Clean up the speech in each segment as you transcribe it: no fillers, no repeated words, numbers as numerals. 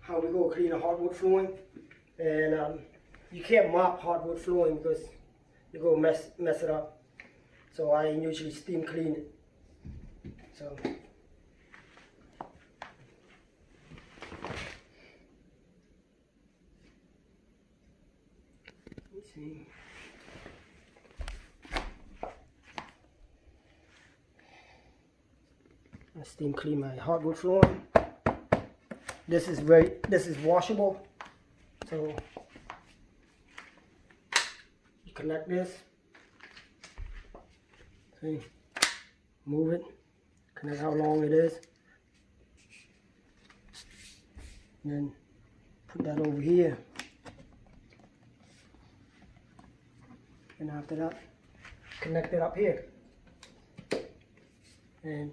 how we go clean a hardwood flooring, and you can't mop hardwood flooring because you go mess it up. So I usually steam clean it. So. Let's see. I steam clean my hardwood flooring. This is washable. So you connect this. See, move it. Connect how long it is. And then put that over here. And after that, connect it up here. And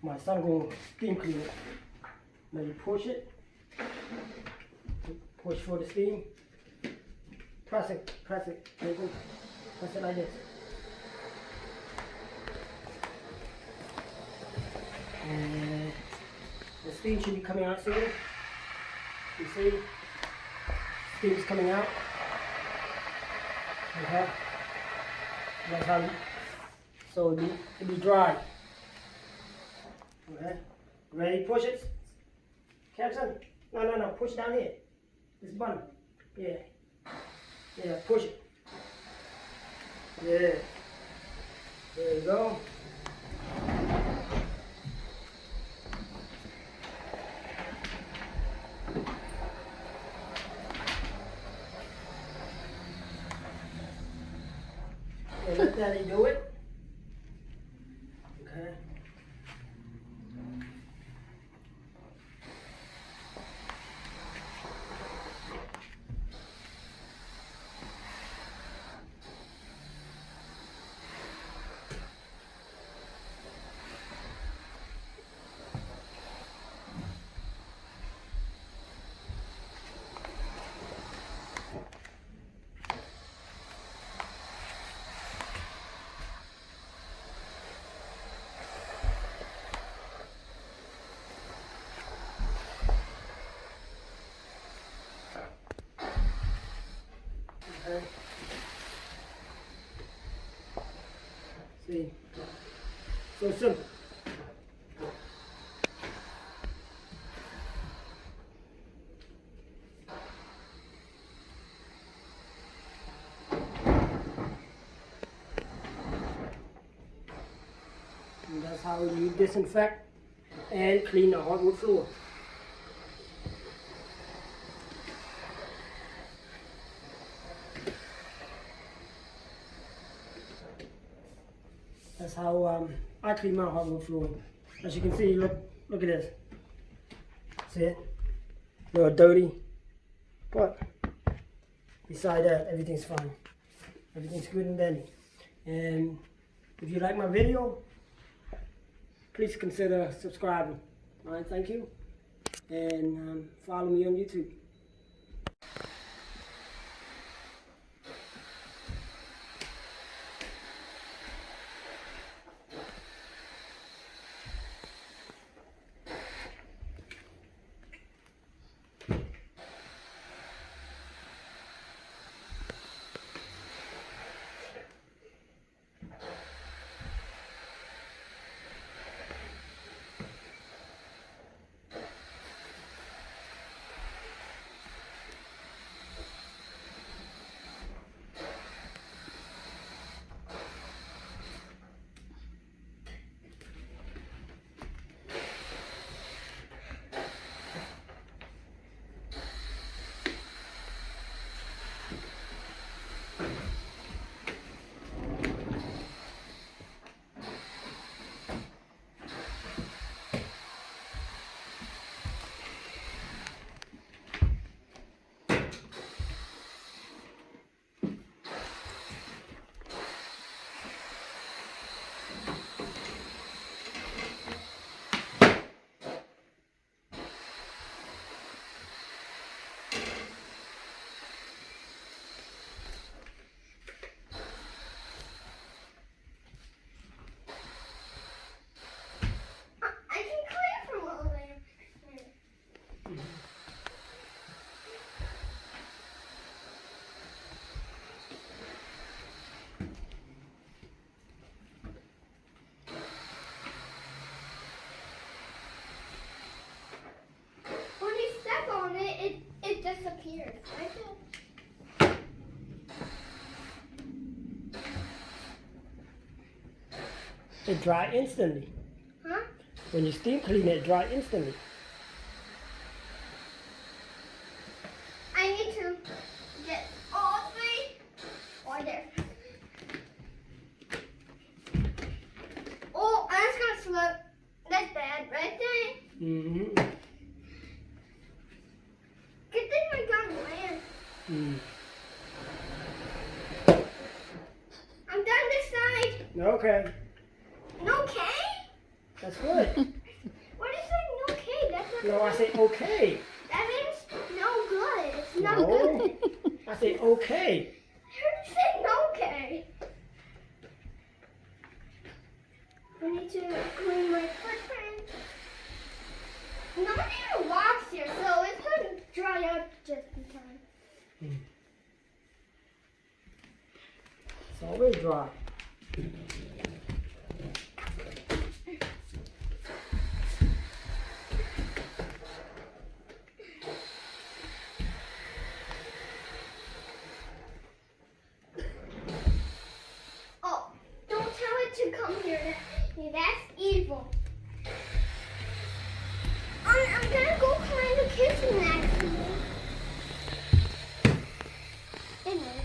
my son will steam clean it. Now you push it. Push for the steam. Press it. Press it like this. And the steam should be coming out soon. You see? Steam is coming out. Okay. That's how. So it'll be dry. Okay. Ready? Push it. Captain? No. Push down here. This button. Yeah. Yeah. Push it. Yeah. There you go. And let Daddy do it. Okay. Okay. See, so simple. And that's how you disinfect and clean the hardwood floor. That's how I clean my hardwood floor. As you can see, look at this. See it? A little dirty, but beside that, everything's fine. Everything's good and dandy. And if you like my video, please consider subscribing. All right, thank you. And follow me on YouTube. disappears. Right there. It dry instantly. Huh? When you steam clean it, dry instantly. I need to get all three or there. Oh, that's gonna slip. That's bad, right there. Mm-hmm. Good thing I got land. Mm. I'm done this side. Okay. Okay? That's good. What is saying okay? That's not No, I say okay. That means no good. It's not No. good. I say okay. I heard you say okay. I need to clean my footprint. Nobody even walks here, so it's going to dry up just in time. It's always dry. Oh, don't tell it to come here. That's evil. I'm gonna go clean the kitchen actually. Anyway.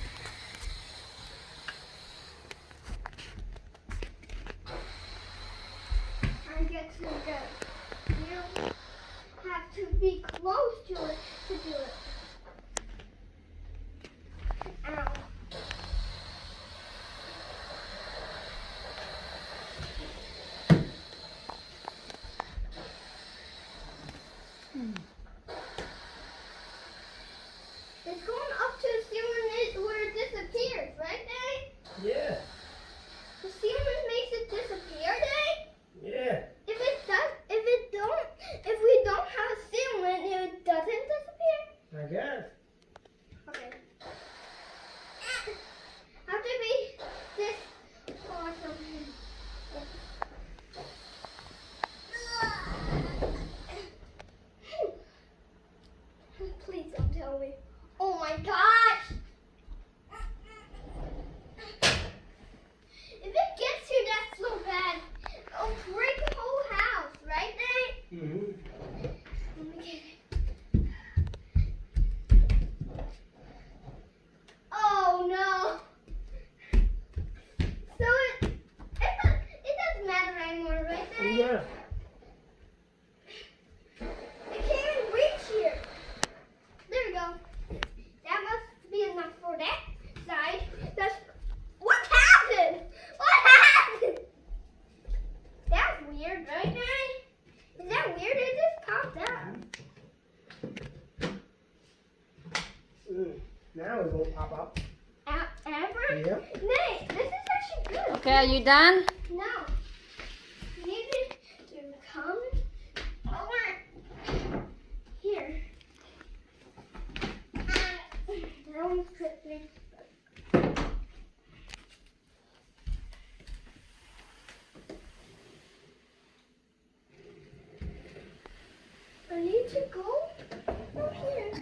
I get to go. You have to be close to it to do it. Ow. It's going up to the ceiling where it disappears, right, Dave? Yeah. The ceiling makes it disappear, Dave? Yeah. If we don't have a ceiling, it doesn't disappear? I guess. Okay. Have to be this awesome. Please don't tell me. Oh my gosh! If it gets you, that's so bad. It'll break the whole house, right, Nate? Mm-hmm. Let me get it. Oh no! So it doesn't matter anymore, right, Nate? Yeah. It can't even reach here. There we go. That must be enough for that side. That's what happened? What happened? That's weird, right, Nate? Is that weird? It just popped up. Now it won't pop up. Ever? Yep. Nate, this is actually good. Okay, are you done? No. You need to come over here. That one's tripping. I need to go over here.